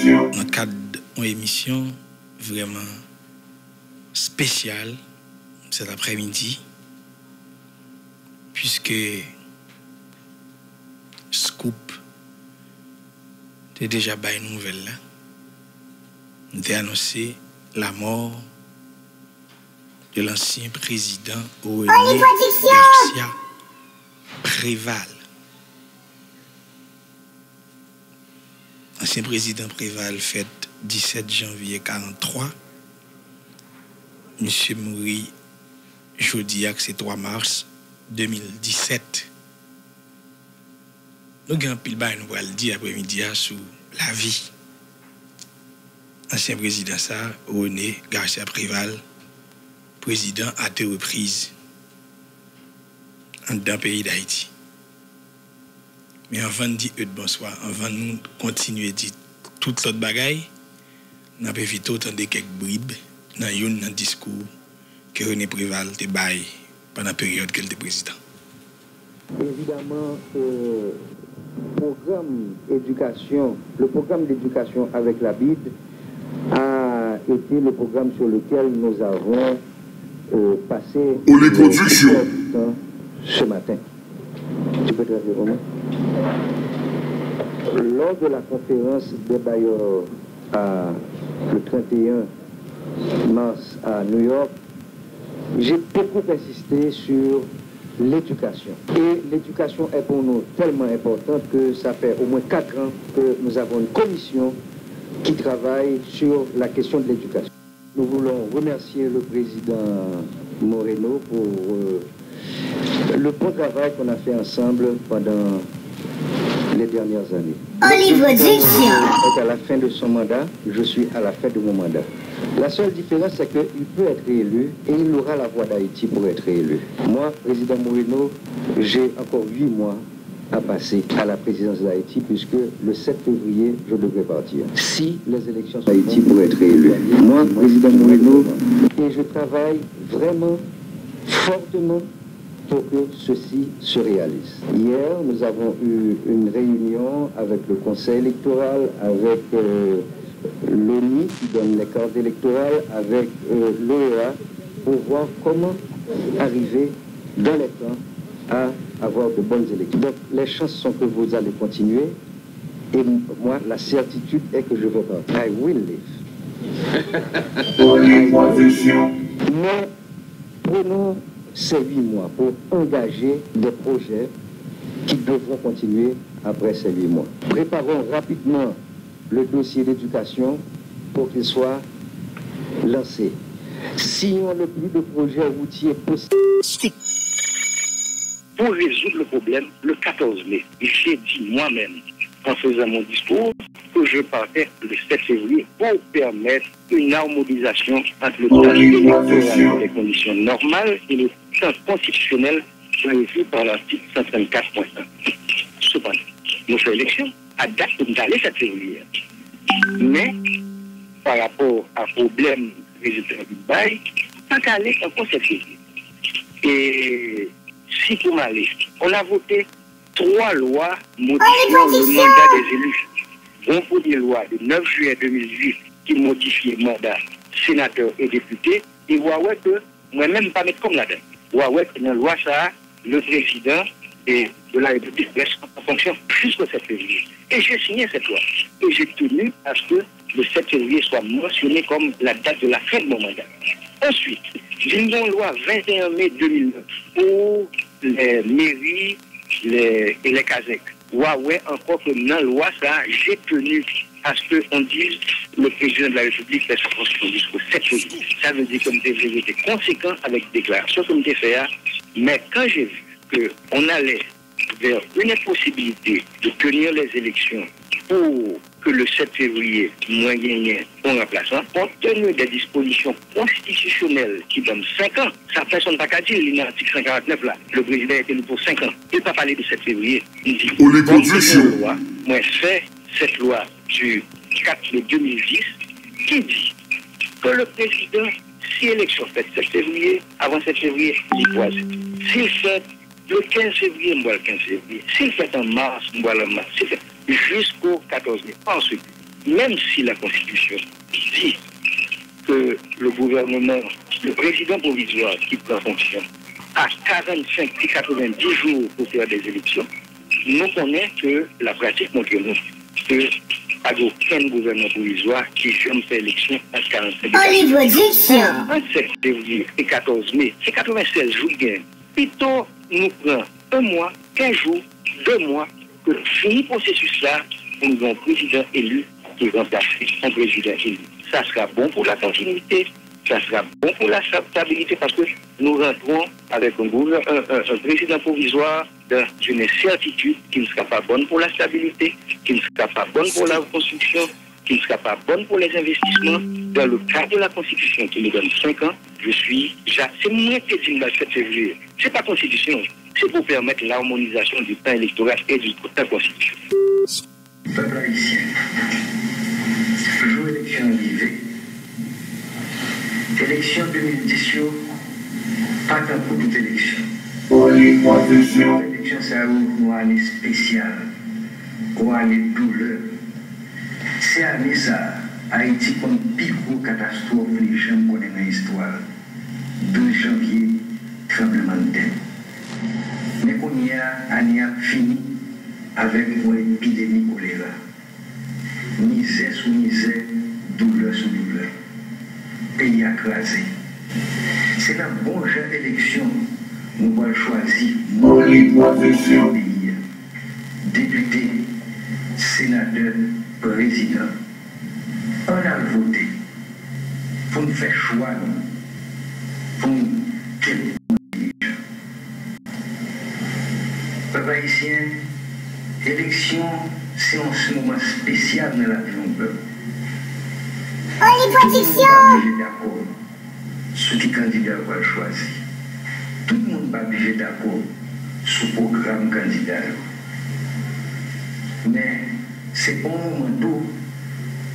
Dans le cadre d'une émission vraiment spéciale cet après-midi, puisque Scoop a déjà baillé une nouvelle là. On a annoncé la mort de l'ancien président René Garcia Préval. Ancien président Préval fait 17 janvier 1943. Monsieur mourit jeudi, c'est 3 mars 2017. Nous avons pile bain nous va le dire après-midi sur la vie. Ancien président ça, René Garcia Préval, président à 2 reprises dans le pays d'Haïti. Mais avant de dire bonsoir, avant de nous continuer à dire toute l'autre bagaille, nous avons évité autant de quelques bribes dans le discours que René Préval a baillé pendant la période qu'il était président. Évidemment, le programme d'éducation avec la BID a été le programme sur lequel nous avons passé du temps ce matin. Tu peux te rappeler, Romain? Lors de la conférence des bailleurs le 31 mars à New York, j'ai beaucoup insisté sur l'éducation. Et l'éducation est pour nous tellement importante que ça fait au moins 4 ans que nous avons une commission qui travaille sur la question de l'éducation. Nous voulons remercier le président Moreno pour le bon travail qu'on a fait ensemble pendant les dernières années. Est à la fin de son mandat, je suis à la fin de mon mandat. La seule différence, c'est qu'il peut être réélu et il aura la voix d'Haïti pour être réélu. Moi, président Moreno, j'ai encore 8 mois à passer à la présidence d'Haïti puisque le 7 février, je devrais partir. Si les élections sont Haïti pour être réélu. Moi, président Moreno, et je travaille vraiment fortement pour que ceci se réalise. Hier, nous avons eu une réunion avec le Conseil électoral, avec l'ONU qui donne les cartes électorales, avec l'OEA, pour voir comment arriver dans les temps à avoir de bonnes élections. Donc, les chances sont que vous allez continuer, et moi, la certitude est que je vais pas. I will live. Mais prenons ces 8 mois pour engager des projets qui devront continuer après ces 8 mois. Préparons rapidement le dossier d'éducation pour qu'il soit lancé. Signons le plus de projets routiers possible. Pour résoudre le problème, le 14 mai, j'ai dit moi-même, en faisant mon discours, que je partais le 7 février pour permettre une harmonisation entre le temps électoral des conditions normales et le temps constitutionnel prévu par l'article 134.1. Cependant, nous faisons élection à date de nous aller 7 février. Mais, par rapport à problème résultat du bail, tant qu'à aller encore 7 février. Et si pour m'aller, on a voté 3 lois modifiant le mandat des élus. Une première loi de 9 juillet 2008 qui modifie le mandat sénateur et député, et ouais que moi-même pas mettre comme la date. Ouais que dans la loi ça, le président de la République reste en fonction jusqu'au 7 février. Et j'ai signé cette loi. Et j'ai tenu à ce que le 7 février soit mentionné comme la date de la fin de mon mandat. Ensuite, j'ai une loi 21 mai 2009 pour les mairies et les casecs. Ouais, encore que dans la loi, ça, j'ai tenu à ce qu'on dise le président de la République fait sa constitution jusqu'au 7 février. Ça veut dire que nous devons être conséquents avec des déclarations que nous devons faire. Mais quand j'ai vu qu'on allait vers une impossibilité de tenir les élections pour que le 7 février, moins gagné, on remplaçant, compte tenu des dispositions constitutionnelles qui donnent 5 ans, ça personne n'a pas dire, l'article 149 là, le président est élu pour 5 ans. Il ne peut pas parler de 7 février. Il dit, moi, c'est cette loi du 4 mai 2010 qui dit que le président, si l'élection fait 7 février, avant 7 février, il croise. S'il fait le 15 février, on voit le 15 février. S'il fait en mars, on voit le mars. S'il fait jusqu'au 14 mai. Ensuite, même si la Constitution dit que le gouvernement, le président provisoire qui prend fonction, a 45 et 90 jours pour faire des élections, nous connaissons que la pratique montre nous que pas aucun gouvernement provisoire qui ferme ses élections à 45 et 7 février et 14 mai, c'est 96 jours de gain. Plutôt, nous prenons un mois, 15 jours, 2 mois, que finit le processus là pour nous un président élu qui remplace un président élu. Ça sera bon pour la continuité, ça sera bon pour la stabilité parce que nous rentrons avec un président provisoire dans une certitude qui ne sera pas bonne pour la stabilité, qui ne sera pas bonne pour la reconstruction, qui ne sera pas bonne pour les investissements. Dans le cadre de la Constitution qui nous donne 5 ans, c'est moi qui dis le 7 février. Ce n'est pas Constitution, c'est pour permettre l'harmonisation du temps électoral et du temps constitutionnel. Peuple haïtien, jour élection arrivée, élection 2010, pas tant pour toute élection. L'élection, ça ouvre une année spéciale, une année douleur. C'est année ça, Haïti comme plus gros catastrophe les gens connaissent dans l'histoire. 12 janvier, tremblement de terre. Mais qu'on y a, année a fini avec une épidémie choléra. Misère sous misère, douleur sous douleur. Pays écrasé. C'est la bonne élection. Nous allons choisir notre pays. Député, sénateur, président. On a voté pour nous faire choix, pour nous quel peuple haïtien, élection, c'est un moment spécial dans la vie de peuple. Politique. D'accord sur qui candidat va choisir. Tout le monde va obligé d'accord sur le programme candidat. Mais c'est pas un moment d'où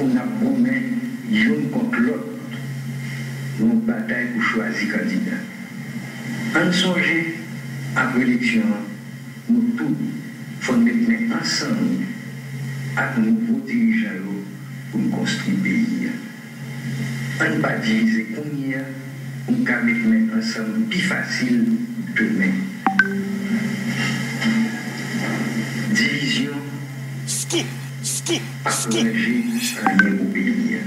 on a promis l'un contre l'autre. Nous bataille pour choisir candidat. En songer, après l'élection, nous tous, il faut nous mettre ensemble avec nouveaux dirigeants pour nous construire le pays. On ne va pas diviser combien, on va mettre ensemble plus facile demain. Division, approcher un au pays.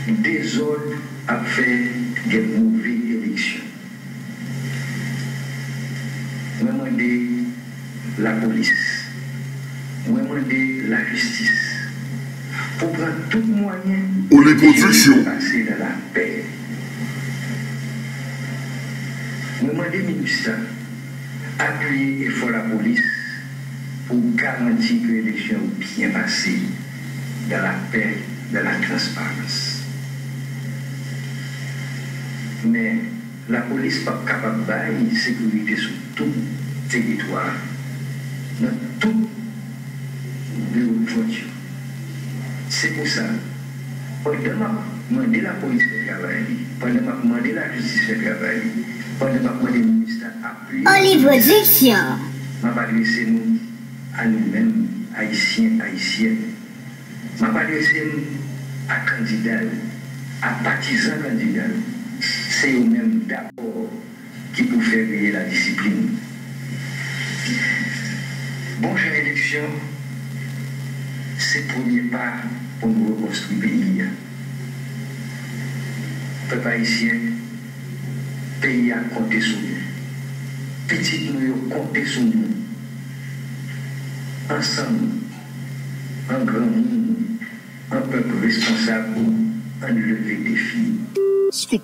Désordre a fait des mauvaises élections. Moi, je demande la police, moi, je demande la justice, pour prendre tout moyen pour passer dans la paix. Moi, je demande le ministère appuyer et faire la police pour garantir que l'élection est bien passée dans la paix, dans la transparence. Mais la police n'est pas capable de sécurité sur tout le territoire, dans tout le frontière. C'est pour ça, pendant que je demande la police de travail, pendant que je demande la justice de travail, pendant que je demande le ministère appuyer, je vais adresser nous à nous-mêmes, haïtiens, haïtiennes. Je vais adresser à candidats, à partisans candidats. C'est eux-mêmes d'abord qui peuvent faire veiller la discipline. Bon, chère élection, c'est le premier pas pour nous reconstruire le pays. Peuple haïtien, le pays a compté sur nous. Petit nous a compté sur nous. Ensemble, un grand monde, un peuple responsable, un lever défi. Scoop.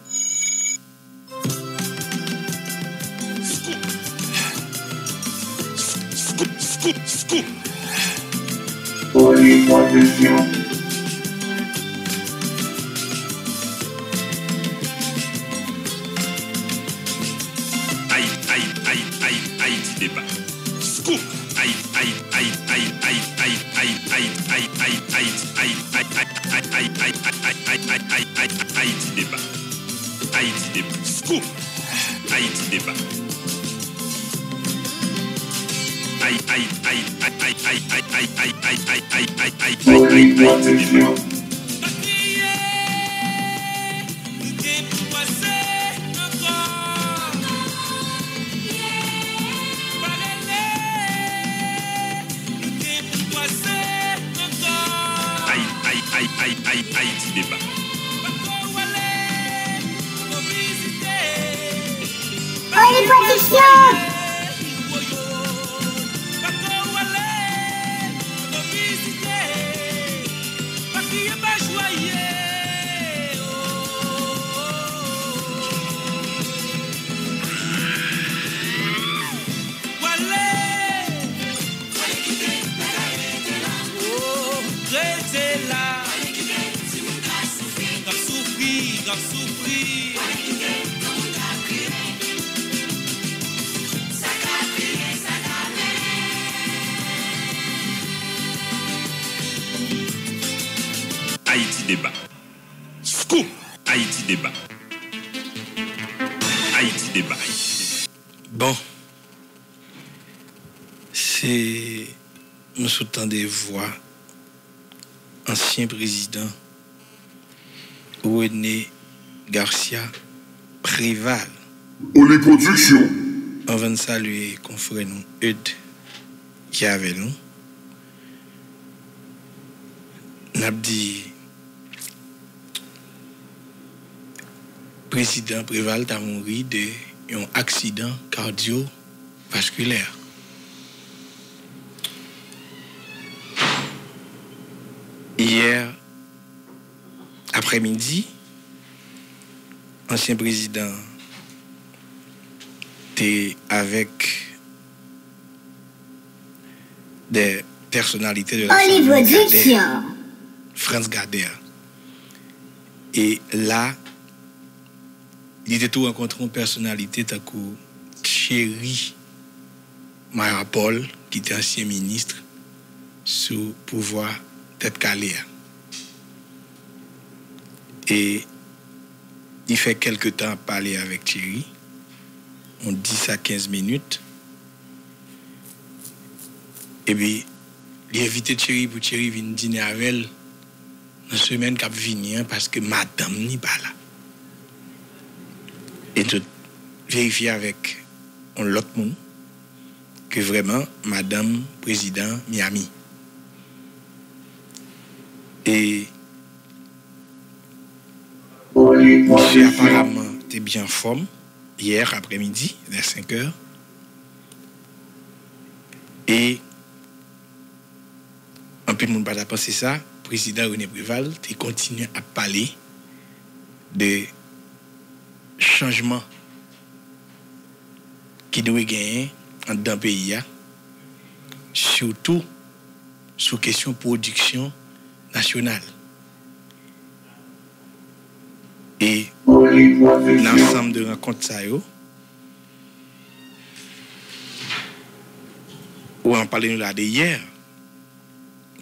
Scoop. Politique. Haïti débat. Scoop. Haïti débat. Scoop. Haïti débat. Haïti débat. Haïti débat. Scoop. Haïti débat. Haïti débat. Bon, c'est nous soutenons des voix ancien président René Garcia Préval. Pour les productions. Avant de saluer confrère nous Eudes qui est avec nous. N'a dit président Préval a mouru d'un accident cardiovasculaire. Hier après-midi, ancien président était avec des personnalités de la famille France Gardère. Et là, il était tout rencontré une personnalité tant que Thierry Marapol, qui était ancien ministre sous pouvoir tête calée. Et il fait quelque temps à parler avec Thierry. On 10 à 15 minutes. Et puis, il a invité Thierry pour Thierry venir dîner avec elle dans la semaine qui a venir parce que madame n'est pas là. Et de vérifier avec l'autre monde que vraiment madame président Miami. Et monsieur apparemment était bien en forme hier après-midi vers 5 heures. Et un peu de monde n'a pas pensé ça. Le président René Préval a continué à parler de changements qui doivent gagner dans le pays, surtout sur question de production nationale. Et l'ensemble de rencontres ça où on parlait là de hier,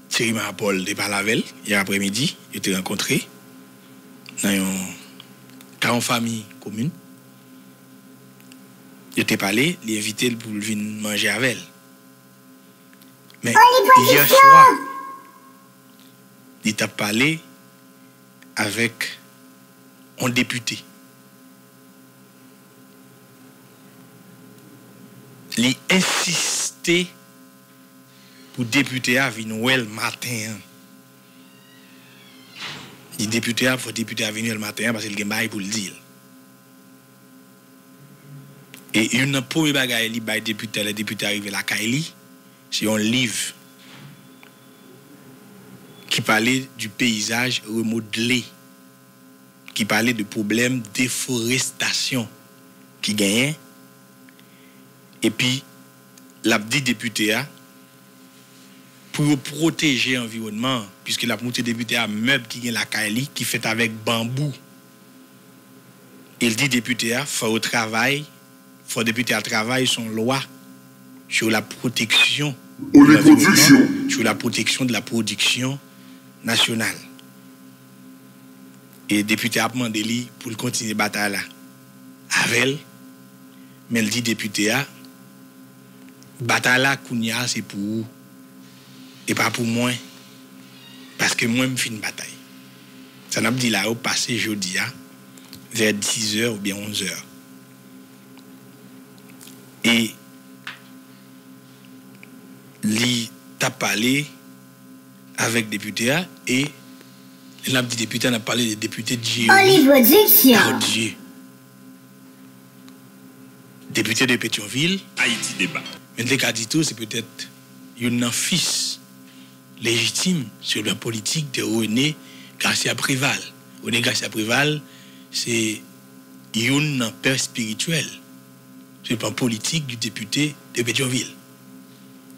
Thierry Marapol de Palavel, hier après-midi, il était rencontré dans une famille commune. Il était parlé, il invité pour venir manger avec elle. Mais hier soir, il a parlé avec un député. Il insistait pour député à venir le matin. Il député à faut député à venir le matin parce qu'il a pour le dire. Et une première bagaille li bay député, le député arrivé la Kaili, c'est un livre qui parlait du paysage remodelé, qui parlait de problèmes de déforestation qui gagnait. Et puis, l'a dit député a pour protéger l'environnement, puisque la monté député a meuble qui gagne la Kaili, qui fait avec bambou. Il dit député a faut au travail, faut député à travail son loi sur la protection de l'environnement, sur la protection de la production nationale. Et le député a demandé lui pour continuer la bataille là. Avec elle, mais il dit député a bataille là kounya c'est pour Et pas pour moi, parce que moi, je fais une bataille. Ça n'a pas dit là, au passé jeudi, vers 10h ou bien 11h. Et il t'a parlé avec député et le député a parlé des députés de Dieu. Dieu. Député de Pétionville. Haïti débat. Mais le cas dit tout, c'est peut-être un fils légitime sur la politique de René Garcia Préval. René Garcia Préval, c'est un père spirituel sur le plan politique du député de Pétionville.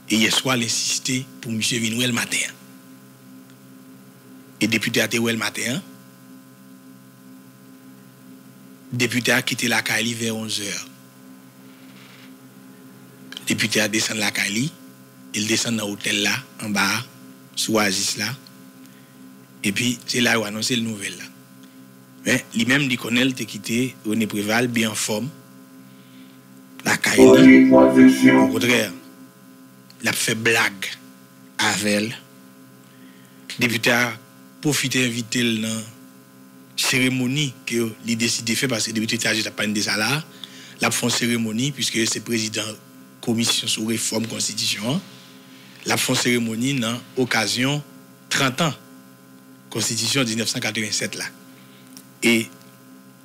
Et hier soir, il insistait pour M. Vinouel matin. Et député a été le matin. Député a quitté la Cali vers 11h. Député a descendu la Cali. Il descend dans l'hôtel là, en bas, sous Oasis là. Et puis, c'est là où a annoncé le nouvelle là. Mais lui-même, il connaît, il a quitté René Préval, bien en forme. La Cali. Au contraire, il a fait blague avec elle. Député a profité d'inviter dans la cérémonie que il décide de faire parce que le député n'a pas de salaire. Il a fait une cérémonie puisque c'est président de la commission sur réforme constitution. Il a fait une cérémonie dans l'occasion 30 ans constitution 1987 là. Et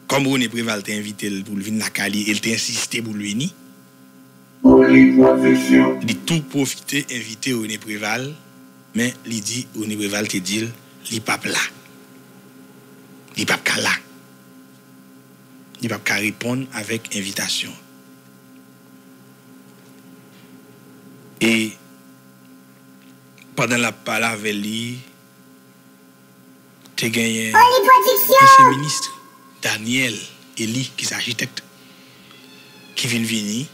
comme René Préval t'a invité pour venir à Cali, il t'a insisté pour lui venir. Il a tout profité, invité René Préval, mais il dit René Préval te dit il n'est pas là. Il n'est pas là. Il n'est pas répondre avec invitation. Et pendant la parole avec lui, tu as gagné le ministre Daniel Eli, qui est architecte, qui vient venir,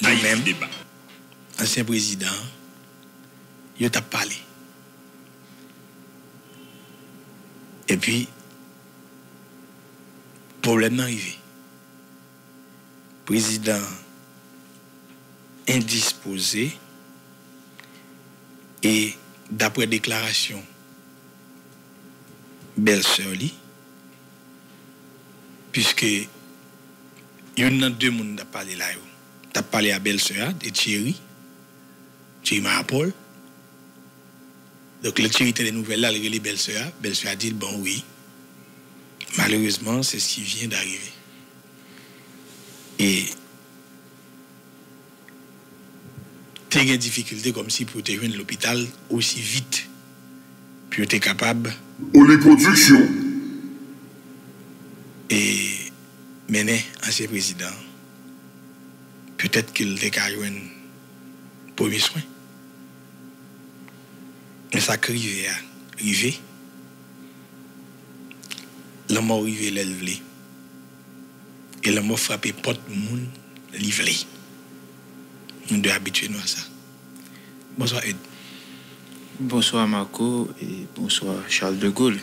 lui-même, ancien président, il t'a parlé. Et puis, problème n'est arrivé. Président indisposé et d'après déclaration belle-sœur li, puisque il y a deux personnes qui ont parlé là. Tu as parlé à belle-sœur de Thierry Marapol. Donc le Thierry était des nouvelles là, les belle-sœur a dit bon oui. Malheureusement, c'est ce qui vient d'arriver. Et tu as des difficultés comme si pour te joindre l'hôpital aussi vite, puis tu es capable. On les productions. Et mener ancien président, peut-être qu'il était joindre premier soin. Mais ça arrivé. L'homme a arrivé l'élevé. Et l'homme a frappé porte moun livré. Nous devons habituer nous à ça. Bonsoir Ed. Bonsoir Marco et bonsoir Charles de Gaulle.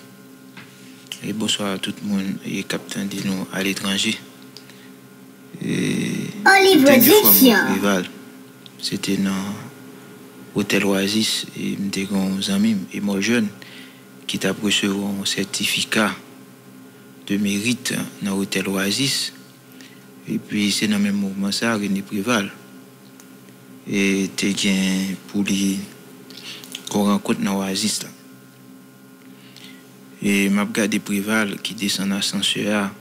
Et bonsoir à tout le monde et capitaine de nous à l'étranger. C'était dans l'hôtel Oasis et m'étais des amis et moi jeune qui t'a reçu un certificat de mérite dans l'hôtel Oasis. Et puis c'est dans le même mouvement ça, René Préval. Et t'es bien pour lui qu'on rencontre dans l'Oasis. Et m'a regardé Préval qui descend dans l'ascenseur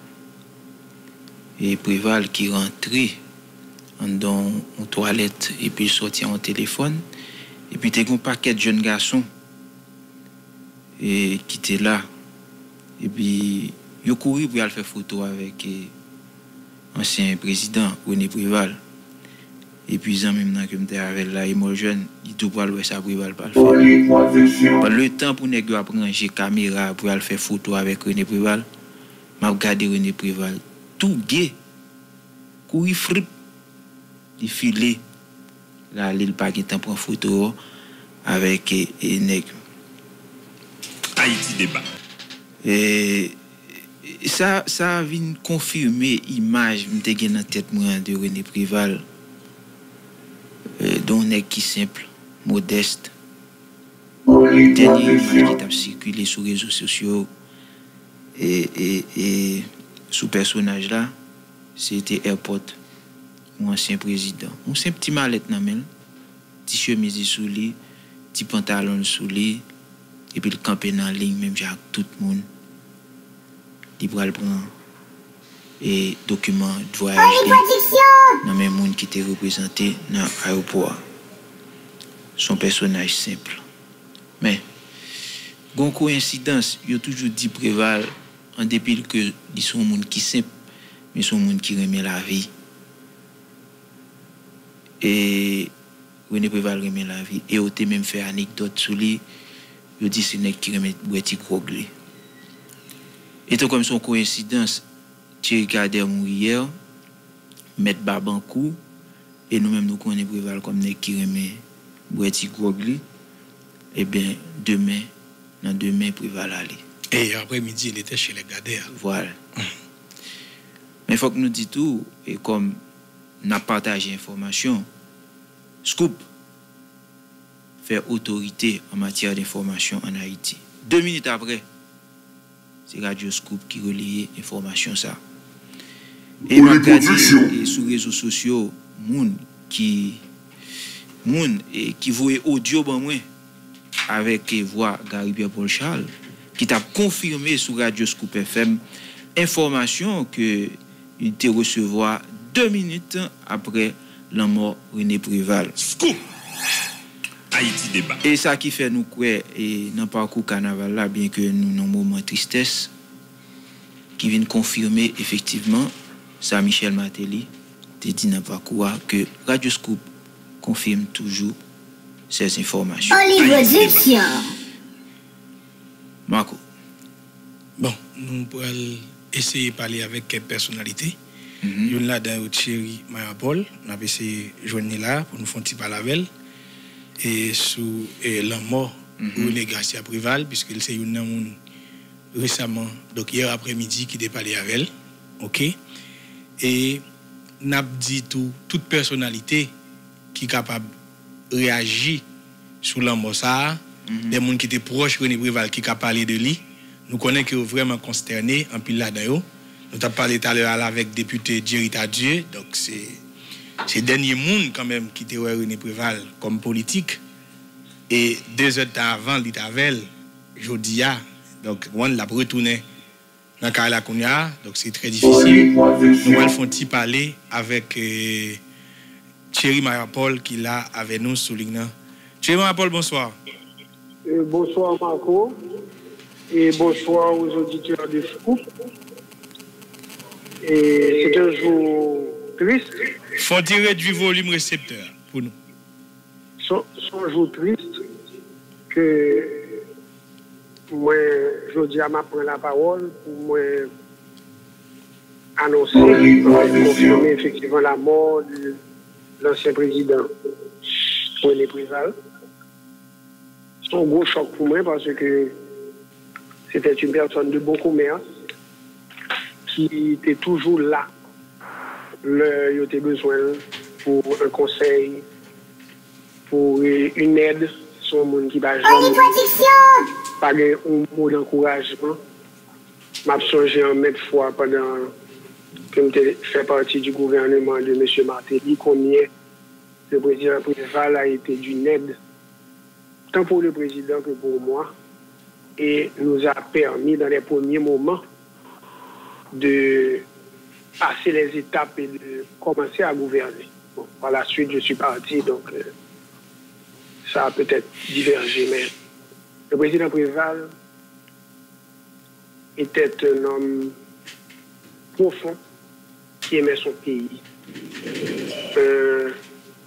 et Préval qui rentrait dans une toilette et puis sorti en téléphone. Et puis t'es un paquet de jeunes garçons et qui étaient là. Et puis ils ont couru pour aller faire photo avec l'ancien président René Préval. Et puis en même temps que j'étais avec là, et moi jeune, il tout pour aller ça Préval pas le faire. Pas le temps pour nèg prendre une caméra pour aller faire photo avec René Préval. M'a regardé René Préval tout gay. Courir fripe, il filé. Là, il pas qui temps prendre photo avec nèg. Haïti débat. Et ça vient confirmer l'image que j'ai dans la tête de René Préval. D'un nèg qui simple, modeste, dernier image qui a circulé sur les réseaux sociaux et sous personnage là, c'était Airport, mon ancien président. On c'est un petit mallette dans même, petit chemise sous lui, petit pantalon sous lui, et puis le camper dans la ligne, même j'ai tout le monde. Il va le prendre et documents de voyage dans même monde qui était représenté dans l'aéroport. Son personnage simple. Mais, gon coïncidence, il a toujours dit Préval, en dépit que ils sont un monde qui simple, mais sont un monde qui remet la vie. Et René Préval remet la vie. Et il a même fait anecdote sur lui, il dit c'est qui remet Boueti Kroglé. Et tout comme son coïncidence, Thierry Kader mourit hier, mettre Babankou, et nous-mêmes nous connaissons Préval comme qui remet Boueti Kroglé. Eh bien, demain, Préval aller. Et après-midi, il était chez les Gader. Voilà. Mais il faut que nous disions tout, et comme nous avons partagé l'information, Scoop fait autorité en matière d'information en Haïti. 2 minutes après, c'est Radio Scoop qui relayait l'information ça. Et nous avons sur les réseaux sociaux, moun qui voyait audio ben moi avec voix Gary Pierre-Paul Charles qui t'a confirmé sur Radio Scoop FM information que il était recevoir 2 minutes après la mort René Préval. Scoop Haïti débat. Et ça qui fait nous quoi et dans le parcours carnaval là, bien que nous avons un moment de tristesse qui vient confirmer effectivement ça Michel Martelly te dit dans le parcours que Radio Scoop confirme toujours ces informations. Olivier Marco. Bon, nous pourrons essayer de parler avec quelques personnalités. Il y en a dans Thierry Mayapol, on a essayé de joindre là pour nous faire un petit parler avec elle. Et sous la mort de René Garcia Préval, puisqu'il s'est une récemment, donc hier après-midi, qui a parlé avec elle. OK? Et n'a dit toute personnalité qui est capable de réagir sur la mort ça, des gens qui étaient proches de René Préval qui a parlé de lui, nous connaissons qu'ils sont vraiment consternés en pile là-dedans. Nous avons parlé tout à l'heure avec le député Jerry Tadieu, donc c'est dernier monde quand même qui était René Préval comme politique. Et 2 heures avant, il était avec Jodia, donc on l'a retourné dans Karla Kounia, donc c'est très difficile. Nous allons faire un petit parler avec Thierry Mayapol qui est là avec nous sous ligne. Thierry Mayapol, bonsoir. Bonsoir Marco et bonsoir aux auditeurs de Scoop. Et c'est un jour triste. Faut tirer du volume récepteur pour nous. C'est un jour triste que moi, je dis à ma prendre la parole pour moi annoncer, confirmer effectivement la mort de l'ancien président René Préval. C'est un gros choc pour moi parce que c'était une personne de bon commerce qui était toujours là. Il était besoin pour un conseil, pour une aide, sur un monde qui va jamais pas un mot d'encouragement. M'a changé en maintes fois pendant que je fais partie du gouvernement de M. Martelly, combien le président Préval a été d'une aide, tant pour le président que pour moi, et nous a permis dans les premiers moments de passer les étapes et de commencer à gouverner. Bon, par la suite, je suis parti, donc ça a peut-être divergé, mais le président Préval était un homme profond qui aimait son pays,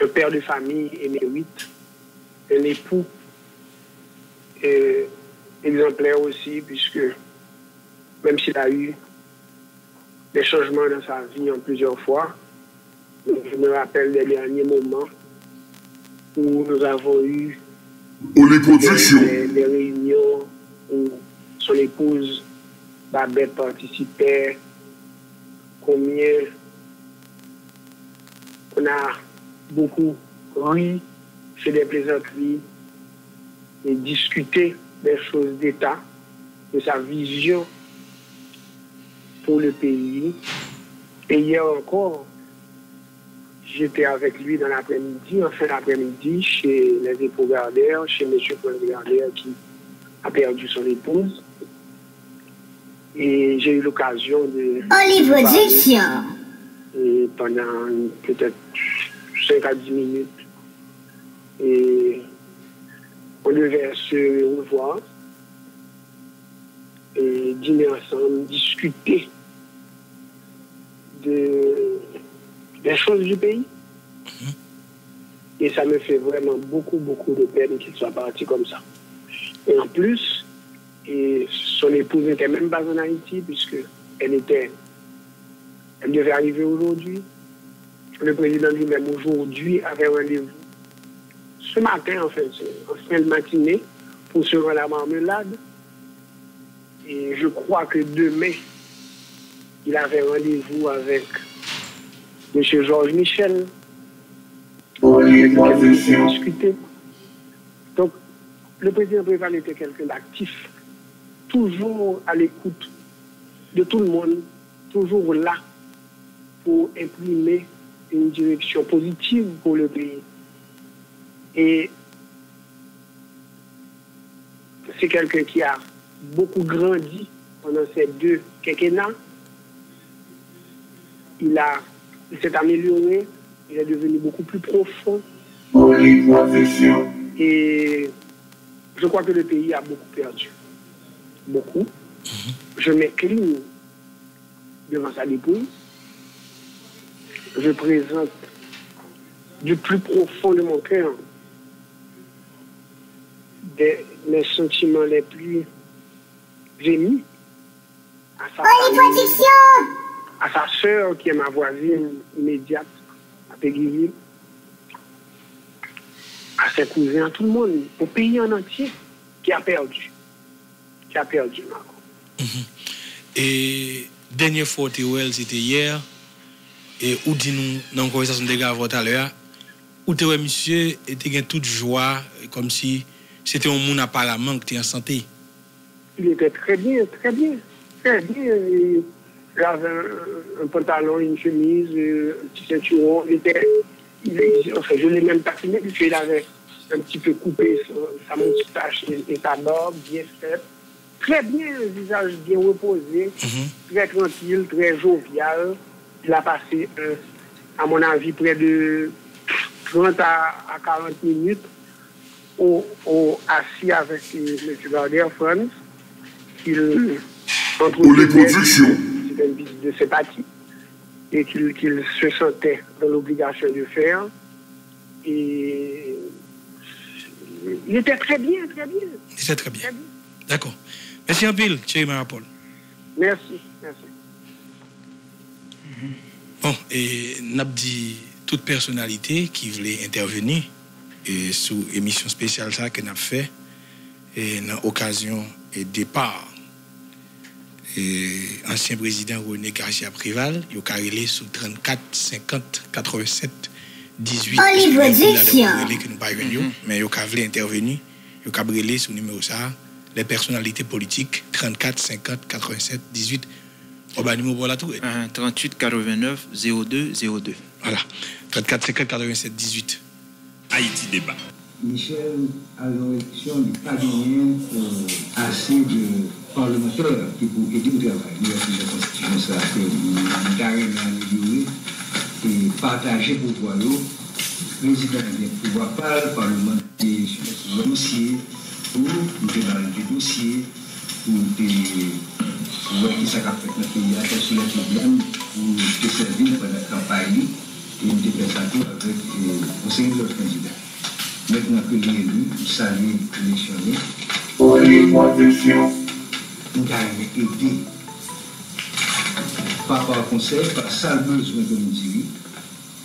un père de famille émérite, un époux exemplaire aussi, puisque même s'il a eu des changements dans sa vie en plusieurs fois, je me rappelle des derniers moments où nous avons eu des réunions où son épouse Babette participait, combien on a beaucoup ri, fait des plaisanteries, et discuter des choses d'État, de sa vision pour le pays. Et hier encore, j'étais avec lui dans l'après-midi, en fin d'après-midi, chez les époux Gardère, chez M. Paul Gardère qui a perdu son épouse. Et j'ai eu l'occasion de... Olive et pendant peut-être 5 à 10 minutes. Et on devait se revoir et dîner ensemble, discuter des choses du pays. Et ça me fait vraiment beaucoup, beaucoup de peine qu'il soit parti comme ça. Et en plus, et son épouse n'était même pas en Haïti, puisque elle devait arriver aujourd'hui. Le président lui-même aujourd'hui avait rendez-vous ce matin, en fin de matinée, pour se rendre à la Marmelade. Et je crois que demain, il avait rendez-vous avec M. Georges Michel. Discuter. Donc, le président Préval était quelqu'un d'actif, toujours à l'écoute de tout le monde, toujours là pour imprimer une direction positive pour le pays. Et c'est quelqu'un qui a beaucoup grandi pendant ces 2 quinquennats. Il s'est amélioré, il est devenu beaucoup plus profond. Et je crois que le pays a beaucoup perdu. Beaucoup. Je m'incline devant sa dépouille. Je présente du plus profond de mon cœur mes sentiments les plus émus à sa famille, à sa sœur qui est ma voisine immédiate à Péguiville, à ses cousins, à tout le monde, au pays en entier qui a perdu. Marco. Et dernière fois, c'était hier, et où dit-nous, dans la conversation de gars tout à l'heure, où monsieur était toute joie, comme si c'était un monde apparemment qui était en santé. Il était très bien, très bien, très bien. Il avait un pantalon, une chemise, un petit ceinturon. Je l'ai même taquiné, puisqu'il avait un petit peu coupé sa moustache et sa barbe, bien faite. Très bien, le visage bien reposé, très tranquille, très jovial. Il a passé, à mon avis, près de 30 à 40 minutes assis avec M. Gardère France. Pour les productions. C'était une visite de sympathie et qu'il se sentait dans l'obligation de faire. Et il était très bien, très bien. Il était très bien. D'accord. Merci un peu, Thierry Marapol. Merci. Bon, et n'a dit toute personnalité qui voulait intervenir et sous émission spéciale ça que n'a fait et dans l'occasion et départ et ancien président René Garcia Préval, il a relé sous 34 50 87 18 que nous pas venu mais il a voulu intervenir, il a relé sous numéro ça les personnalités politiques 34 50 87 18 au bas numéro pour la tour 38 89 02 02. Voilà. 34 50 87 18. Haïti débat. Michel, à l'élection du pas gagné assez de parlementaires qui pour aider au travail. Il y a une constitution ça que nous carrément amélioré et partager pour pouvoir le président de pouvoir parler le parlement sur le dossier pour débattre du dossier pour voir qui ça a fait notre pays, quels sont les problèmes pour te servir pendant la campagne et nous déplaçons avec un certain nombre de candidats. Maintenant que j'ai élu, nous saluons l'électionné. Nous avons aidé par conseil, par ça le besoin de nous dire.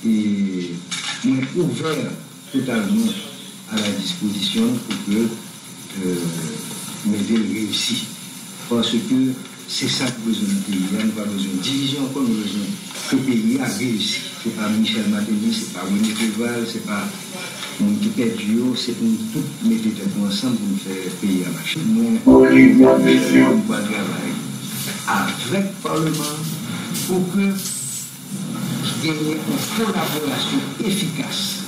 Et nous avons ouvert totalement à la disposition pour que nous réussissons. Parce que c'est ça que nous avons besoin du pays. Nous avons besoin de division, encore nous avons besoin que le pays a réussi. Ce n'est pas Michel Matéli, ce n'est pas René Préval, ce n'est pas Mon qui perdu, c'est pour nous tous mettre ensemble pour nous faire payer à marcher. Nous, on va travailler avec le Parlement pour que il y ait une collaboration efficace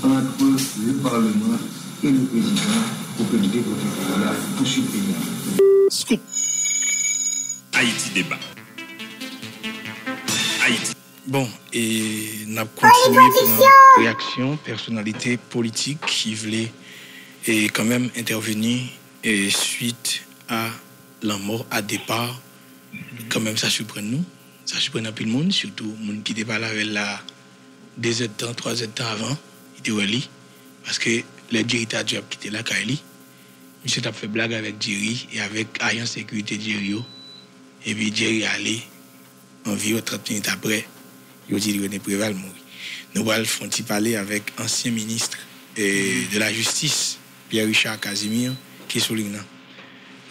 entre le Parlement et le président pour que le développement poursuive le pays. Scoop. Haïti débat. Haïti. Bon, et nous avons continué pour une réaction, personnalité politique qui voulait et quand même intervenir et suite à la mort à départ. Quand même, ça surprend nous. Ça surprend un peu le monde, surtout le monde qui n'était pas là avec la 2 heures de temps, 3 heures de temps avant. Il était au lit. Parce que le directeur job qui était là, Kaili, monsieur a fait blague avec Jerry et avec Agent Sécurité Jerry. Et puis Jerry est allé environ 30 minutes après. Il a dit René Préval mourir. Nous allons parler avec ancien ministre de la Justice, Pierre-Richard Casimir, qui est sur l'île.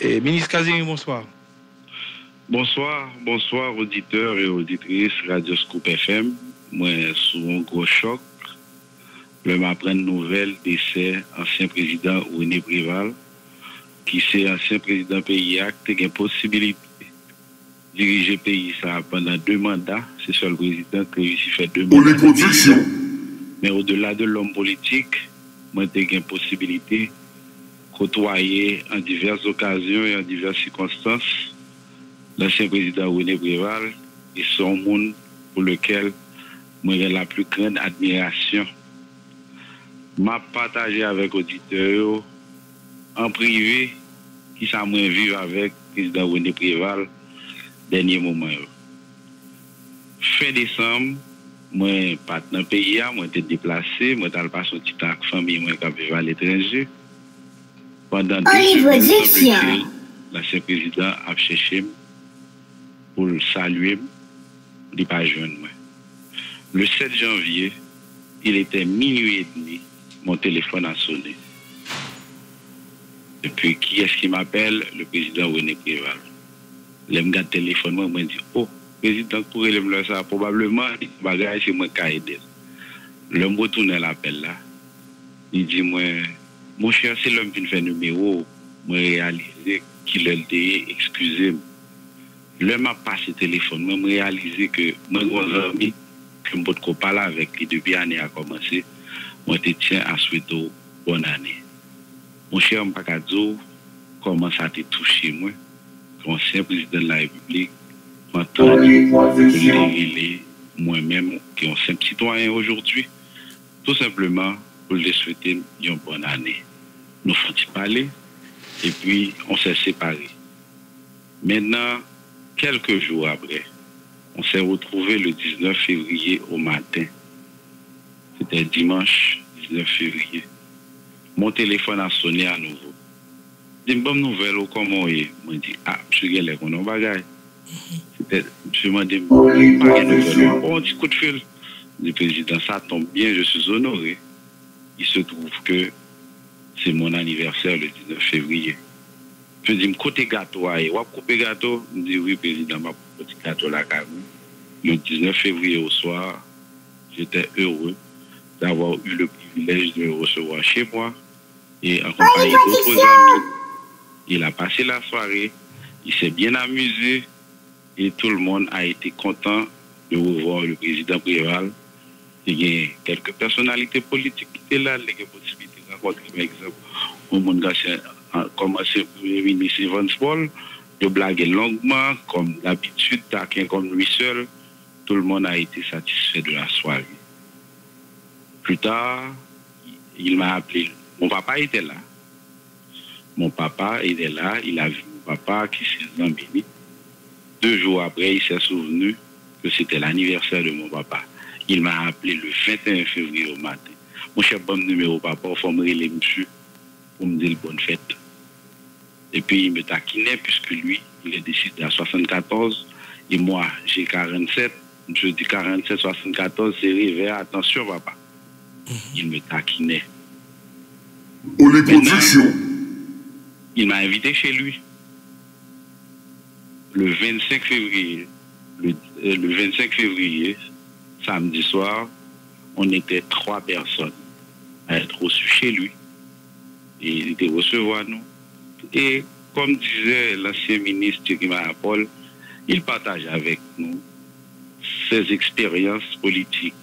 Ministre Casimir, bonsoir. Bonsoir auditeurs et auditrices Radio Scoop FM. Moi, sous un gros choc, je m'apprends une nouvelle décès ancien président René Préval, qui c'est ancien président pays qui a une possibilité de diriger le pays ça pendant 2 mandats. C'est seul président qui réussit à faire 2 mandats. Mais au-delà de l'homme politique, moi, j'ai une possibilité de côtoyer en diverses occasions et en diverses circonstances l'ancien président René Préval et son monde pour lequel moi j'ai la plus grande admiration. M'a partagé avec auditeurs en privé qui ça moi vivre avec le président René Préval dernier moment. Fin décembre, moi pas dans le pays, moi j'étais déplacé, moi j'allais passer un petit temps avec famille moi qui vivait à l'étranger. Pendant 2 semaines, l'ancien président a cherché pour le saluer, il n'est pas jeune. Le 7 janvier, il était 00h30, mon téléphone a sonné. Et puis, qui est-ce qui m'appelle? Le président René Préval. Je me garde le téléphone, moi, je me dis, oh, président, pour le ça, probablement, c'est moi qui ai aidé. Je me retourne l'appel là. Il dit, moi, mon cher, c'est l'homme qui fait un numéro, moi, réalisé qu'il a été, excusez-moi. Le m'a passé le téléphone, je me réalisé que moi, mon ami, que je ne peux pas parler avec lui depuis l'année a commencé, moi, je tiens à souhaiter bonne année. Mon cher Mpakadzo, comment ça t'a touché, moi, ancien président de la République, moi-même, qui est un simple citoyen aujourd'hui, tout simplement pour lui souhaiter une bonne année. Nous faisons parler et puis on s'est séparés. Maintenant, quelques jours après, on s'est retrouvés le 19 février au matin. C'était dimanche 19 février. Mon téléphone a sonné à nouveau. J'ai une bonne nouvelle, comment il est? Je me dis, ah, je suis allé qu'on en bagaille. Je me dis, pas de nouvelle. On dit coup de fil. Le président, ça tombe bien, je suis honoré. Il se trouve que c'est mon anniversaire le 19 février. Je dis, côté gâteau, ou couper gâteau? Je dis, oui, président, ma petit gâteau là, le 19 février au soir, j'étais heureux d'avoir eu le privilège de le recevoir chez moi et en compagnie d'autres amis. Il a passé la soirée, il s'est bien amusé et tout le monde a été content de revoir le président Préval. Il y a quelques personnalités politiques qui étaient là, les possibilités de rencontrer, par exemple, au monde comme le Premier ministre Evans Paul, de blaguer longuement, comme d'habitude, taquin comme lui seul. Tout le monde a été satisfait de la soirée. Plus tard, il m'a appelé. Mon papa était là. Mon papa était là. Il a vu mon papa qui s'est embelli. 2 jours après, il s'est souvenu que c'était l'anniversaire de mon papa. Il m'a appelé le 21 février au matin. Mon cher bon numéro papa, il faut me relayer monsieur pour me dire bonne fête. Et puis il me taquinait puisque lui, il est décédé à 74 et moi, j'ai 47. Je dis 47, 74, c'est réveillé. Attention papa. Il me taquinait. Maintenant, il m'a invité chez lui. Le 25 février, le 25 février, samedi soir, on était 3 personnes. à être reçu chez lui. Et il était recevoir nous. Et comme disait l'ancien ministre Thierry Paul, il partage avec nous ses expériences politiques,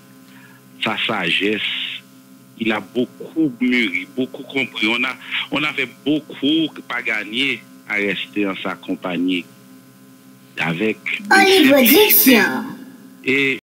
sa sagesse. Il a beaucoup mûri, beaucoup compris. On avait beaucoup pas gagné à rester en sa compagnie avec Olivier Diction. Et